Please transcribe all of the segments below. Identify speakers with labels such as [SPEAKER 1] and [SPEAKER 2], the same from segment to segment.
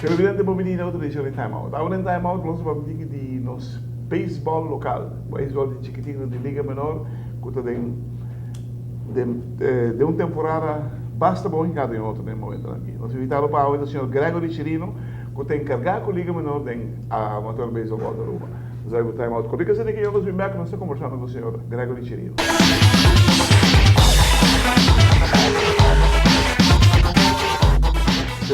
[SPEAKER 1] Evidente bobini na outra edição de timeout. Agora em timeout nós vamos dizer de nos beisebol local, beisebol de chiquitinho de liga menor, que de uma temporada basta bom em cada outro momento aqui. Nós invitamos para o senhor Gregory Chirino, que tem encarregado com a liga menor de amateur beisebol da Aruba. Nós vamos timeout. Quando você tem que eu nos vimos nós estamos conversando com o senhor Gregory Chirino.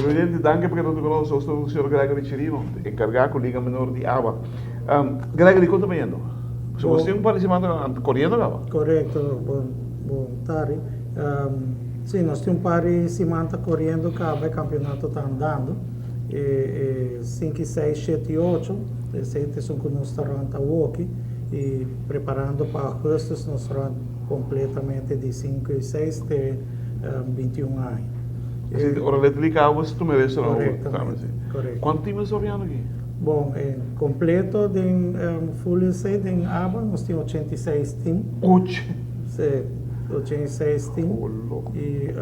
[SPEAKER 1] Presidente, danke porque não conosco, o senhor Gregory Chirino, encarregado com a Liga Menor de ABA. Gregory, quanto me indo? Você tem um participante correndo, Gaba?
[SPEAKER 2] Correto, bom tarde. Sim, nós temos um participante correndo, que o campeonato está andando. 5, 6, 7 e 8, recentes são com o nosso restaurante Walkie e preparando para agosto, nosso restaurante completamente de 5 e 6 até 21 anos.
[SPEAKER 1] Ora, letra você tu merece não?
[SPEAKER 2] Correto.
[SPEAKER 1] Quantos times estão vendo aqui?
[SPEAKER 2] Bom, completo de full set em ABA, nós temos 86 times. 86 times. E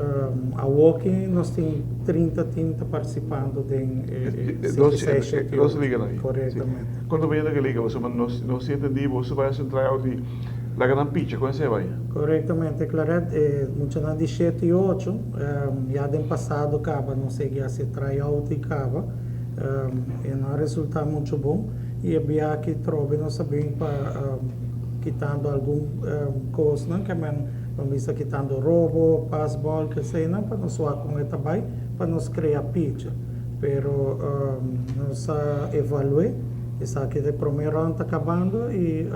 [SPEAKER 2] a Walking, nós temos 30 times participando de 56 7.
[SPEAKER 1] Dois ligas aí.
[SPEAKER 2] Corretamente.
[SPEAKER 1] Quando vem naquela liga, você não se entende, você vai a entrar de la gran pitcha, como você vai?
[SPEAKER 2] Corretamente, claro, muito de 7 e 8, já do passado acaba, não sei se tryout e acaba, e não resulta muito bom, e havia que trobe, não sabemos para quitando algum coisa, não que vamos quitando roubo, passball, que sei, não para nós soar com ele também, para nós criar pitcha, pero nós evaluamos, isso aqui de primeiro ano está acabando e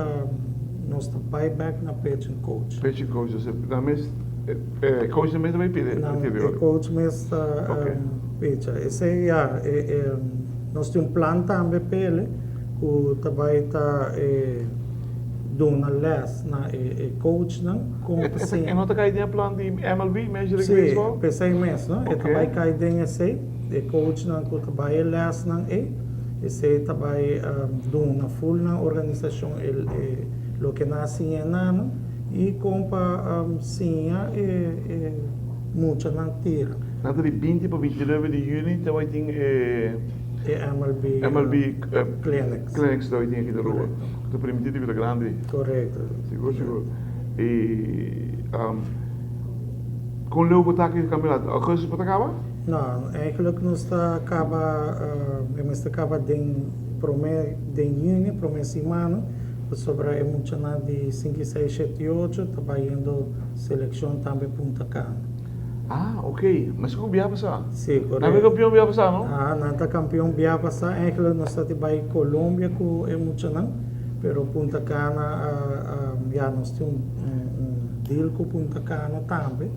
[SPEAKER 2] nós estamos back na pitching coach.
[SPEAKER 1] Pitching coach, você coach também pede?
[SPEAKER 2] Não, coach mesmo pitcher. Esse nós temos um plano também para ele, que também está dando les na coach não.
[SPEAKER 1] E não está caindo plano de MLB, Major League Baseball?
[SPEAKER 2] Sim, pensei mesmo, não. E também cai dentro esse, coach não, que também les não esse também dando na full na organização lo que nasce em ano e compra sim muito na tira.
[SPEAKER 1] Na de 20 para 29 de junho também tem MLB clinics da aqui da rua. Que permite vida grande.
[SPEAKER 2] Correto.
[SPEAKER 1] Seguro. E com o logo tá aqui campeonato, a coisa pode acabar?
[SPEAKER 2] Não, é aquilo que nós acaba de junho, primeira semana. Sobre emocional de 5, 6, 7 e 8, está indo seleção também Punta Cana.
[SPEAKER 1] Ah, ok. Mas como Biá passar?
[SPEAKER 2] Sim, correto.
[SPEAKER 1] Não é campeão Biá passar, não?
[SPEAKER 2] Não é campeão Biá passar, é que nós estamos em Colômbia com emocional, mas Punta Cana, já nós temos deal com Punta Cana também.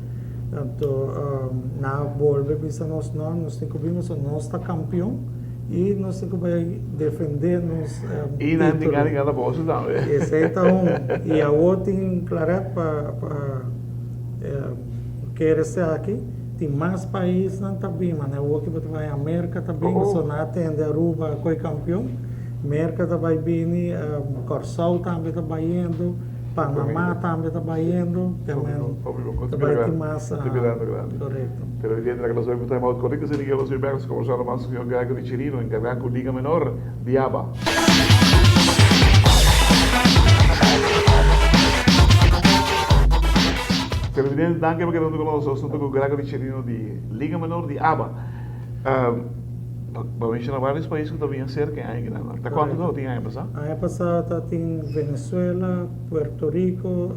[SPEAKER 2] Então, na volta, nós temos que ver, nós estamos campeão. E nós temos que defender nos
[SPEAKER 1] e não tem nada bolsa também.
[SPEAKER 2] Esse então e a outra claro para querer ser aqui tem mais países não também mas é o que vai América também só não atende Aruba coi campeão América também bem Corsol também indo Panamá também indo também tem massa correto.
[SPEAKER 1] Pero evidente que nós vamos estar mal com isso, seria nós vamos conversar mais com o Gregory Chirino, encarregado com a Liga Menor de ABA. Pero evidente, danke porque não conosco, nós estamos com o Gregory Chirino de Liga Menor de ABA. Vamos mencionar vários países que estão cerca aí, né? Até quando não tinha aí passado?
[SPEAKER 2] Aí passado tem Venezuela, Puerto Rico,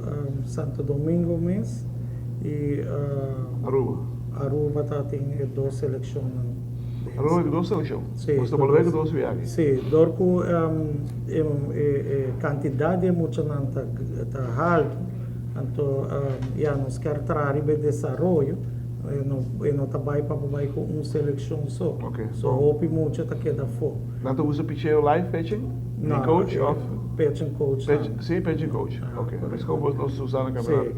[SPEAKER 2] Santo Domingo mês e Aruba tem 2 seleções.
[SPEAKER 1] Aruba tem 2 seleções?
[SPEAKER 2] Sim.
[SPEAKER 1] Você voltou com 2 viagens?
[SPEAKER 2] Sim, dorco quantidade de emocionante está alto, então já nos quer trazer de desenvolvimento, não trabalha para com uma seleção só.
[SPEAKER 1] Okay.
[SPEAKER 2] Só hope muito está queda fora.
[SPEAKER 1] Não tu usa pitcher live pitching?
[SPEAKER 2] Não.
[SPEAKER 1] Coach
[SPEAKER 2] Pitching coach.
[SPEAKER 1] Sim, pitching coach. Ok. Mas como nós usamos na campeonato?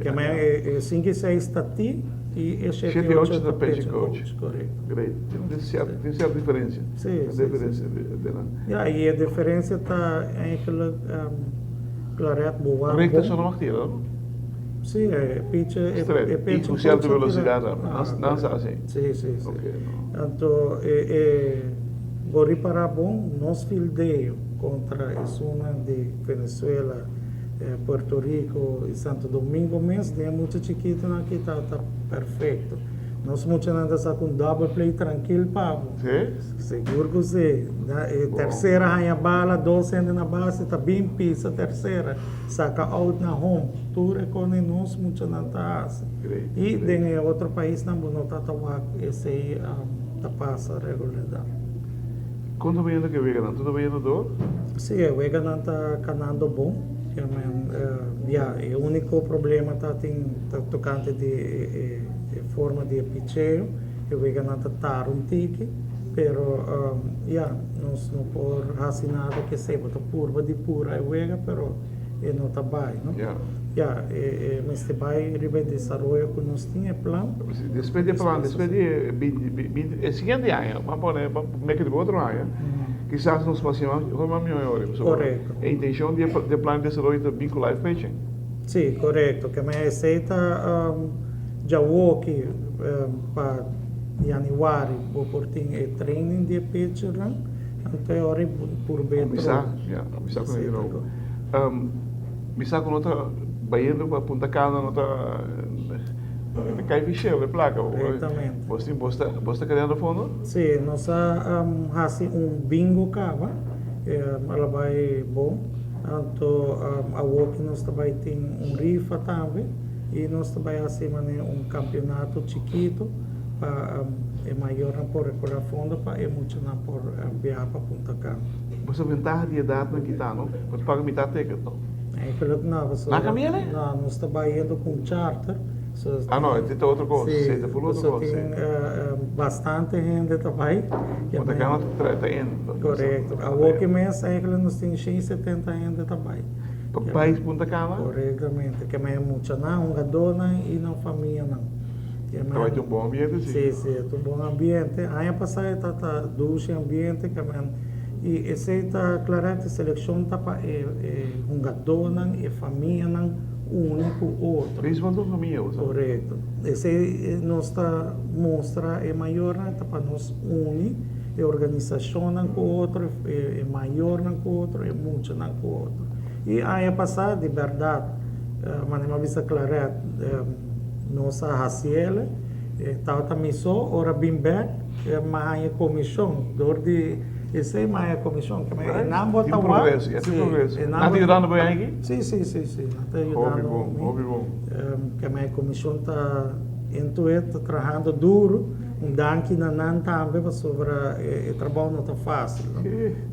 [SPEAKER 2] Sim, que é 5 e 6 está ti, e
[SPEAKER 1] 7-8
[SPEAKER 2] 7-8
[SPEAKER 1] da pitching coach.
[SPEAKER 2] correto.
[SPEAKER 1] Great. Tem certa diferença.
[SPEAKER 2] Sim,
[SPEAKER 1] A
[SPEAKER 2] sim,
[SPEAKER 1] diferença dela.
[SPEAKER 2] Ja, e a diferença está eigenlijk claret boa.
[SPEAKER 1] Correcta só não activa, não?
[SPEAKER 2] Sim, é pitch
[SPEAKER 1] Straight. E com certa velocidade, não é assim.
[SPEAKER 2] Sim, sim, sim.
[SPEAKER 1] Ok, não.
[SPEAKER 2] Então, vou reparar bom, nós fildeio contra a zona de Venezuela, Puerto Rico e Santo Domingo mesmo, tem muito chiquito aqui, tá perfeito. Nós muito andamos com double play tranquilo, Pablo.
[SPEAKER 1] Sim?
[SPEAKER 2] Seguro que você. Terceira arranha bala, 2 ainda na base, está bem pisa, terceira. Saca out na home. Tudo é com nós muito na taça. E tem outro país na não tá esse aí tá passa regularidade.
[SPEAKER 1] Quando vem que vem, tudo bem no dor?
[SPEAKER 2] Sim, o Vega não está canando bom. O único problema tá tocante de forma de picheio, o Vega não está um tique, pero nós não por assinado que seja curva de pura o Vega, pero não está bem, não? Mas vai ribe desenvolvimento que nós tinha plano.
[SPEAKER 1] Depois de plano, depois de o seguinte ano, vamos pôr, make de outro ano. Quizás nos passemos como melhor.
[SPEAKER 2] Correto.
[SPEAKER 1] A intenção de plano de desenvolvimento é vincular life pitching.
[SPEAKER 2] Sim, correto. Que me aceita já o que para januário vou por ter training de pitcher, então hora por bem.
[SPEAKER 1] Bisa com ele novo. Bisa com outra baiano para Punta Cana, outra cai fichel de placa.
[SPEAKER 2] Corretamente.
[SPEAKER 1] Você querendo fundo?
[SPEAKER 2] Sim, nós fazemos bingo cava, ela vai bom. Então a walk nós também tem rifa também e nós também fazemos campeonato chiquito para é maior por recuperar fundo para é muito na por viajar para Punta Cana.
[SPEAKER 1] Você ventaja de idade na Quitano, você paga metade ticket, não?
[SPEAKER 2] É que não, você
[SPEAKER 1] Na caminha,
[SPEAKER 2] não, nós estamos indo com charter.
[SPEAKER 1] Não, é outra coisa,
[SPEAKER 2] sim,
[SPEAKER 1] você por outra coisa.
[SPEAKER 2] Tem bastante gente também.
[SPEAKER 1] Punta Cana está indo.
[SPEAKER 2] Correto. A walk mês é que nós temos 170 gente também.
[SPEAKER 1] País Punta Cana?
[SPEAKER 2] Corretamente, que é muito não, dona e não família não.
[SPEAKER 1] Vai ter um bom ambiente, sim.
[SPEAKER 2] Sim, é um bom ambiente. Aí passar está doce ambiente que e esse está claro que a seleção está para dona e família não único outro.
[SPEAKER 1] Principalmente família,
[SPEAKER 2] correto. Esse nossa mostra é maior para nós unir a organização com o outro é maior com o outro é muito com o outro. E aí passar de verdade, mas uma vez clara nossa raciela tal também só ora bem back mais comissão dor de esse é mais comissão que não botar o
[SPEAKER 1] progresso. Não ajudando bem aqui?
[SPEAKER 2] Sim. Está ajudando.
[SPEAKER 1] Óbvio.
[SPEAKER 2] Que a minha comissão está trabalhando duro. Danke na nan também sobre o trabalho não está fácil.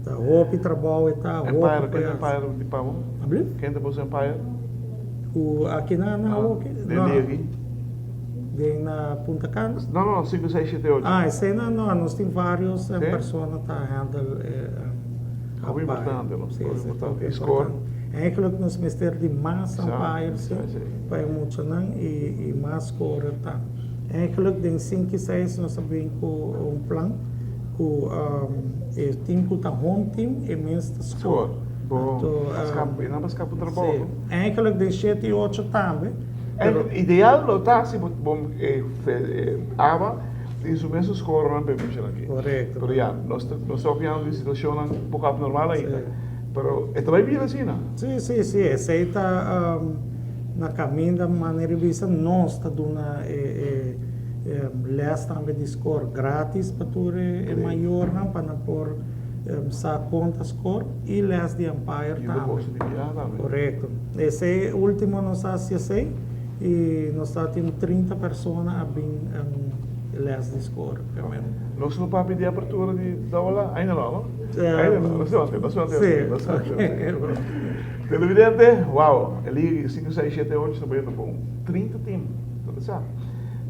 [SPEAKER 2] Tá roupa trabalho está roupa.
[SPEAKER 1] Empire de Pavão? Quem tem você Empire?
[SPEAKER 2] Aqui na Woki? Na Punta Cana?
[SPEAKER 1] Não, 5, 6, 7, 8.
[SPEAKER 2] Esse aí não, nós temos vários pessoas que handle
[SPEAKER 1] Muito importante,
[SPEAKER 2] score. É aquilo que nós precisamos de mais Empire, para emocionar e mais score. É aquilo que tem 5 e 6 nós sabemos com plano, com o time que está home team e mesmo score.
[SPEAKER 1] Bom, não para escapar do trabalho.
[SPEAKER 2] É aquilo que tem 7 e 8 também.
[SPEAKER 1] Ideal lo tá se bom aba isso mesmo score não permite aqui.
[SPEAKER 2] Correto.
[SPEAKER 1] Pero já nós estamos vendo situação um pouco abnormal ainda. Pero está bem assim, não?
[SPEAKER 2] Sim. Esse aí está na caminho da maneira vista nós está dando les também de score grátis para tu é maior não para não por sa conta score e les de Empire também. Correto. Esse último nós assim e nós temos 30 pessoas a bem les de score.
[SPEAKER 1] Nós não podemos pedir a abertura da aula ainda não?
[SPEAKER 2] Ainda
[SPEAKER 1] não. Televidente, uau, ali 5, 6, 7, 8 está bem bom. 30 times, sabe?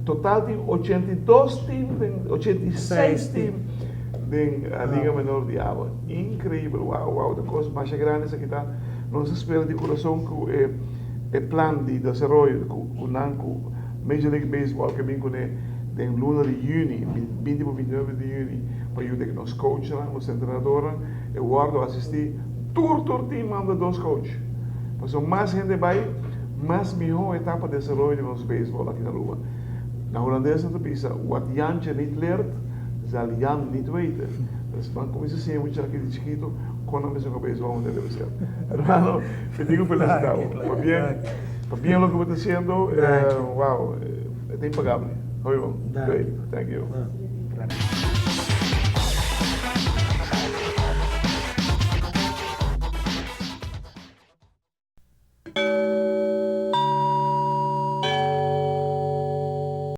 [SPEAKER 1] Total tem 82 times, 86 times da Liga Menor de Água. Incrível, uau, da coisa mais grande essa que está. Nós esperamos de coração que o plano de desenvolvimento com Major League Baseball, que vem com em luna de junho, 20 para 29 de junho, para eu ter que nos coach lá, nos treinadores, eu guardo assistir todo time manda 2 coach. Mas mais gente vai, mais melhor etapa de desenvolvimento de nos beisebol aqui na Lua. Na holandesa não pensa, wat Jantje niet leert, zal Jan niet weten. Dus man comienza assim, muito aqui de chiquito, quando me jogo beisebol, onde deve ser. Hermano, te digo felicitado. Para bien lo que você está haciendo, wow, é impagable. Muy bom. Great, thank you.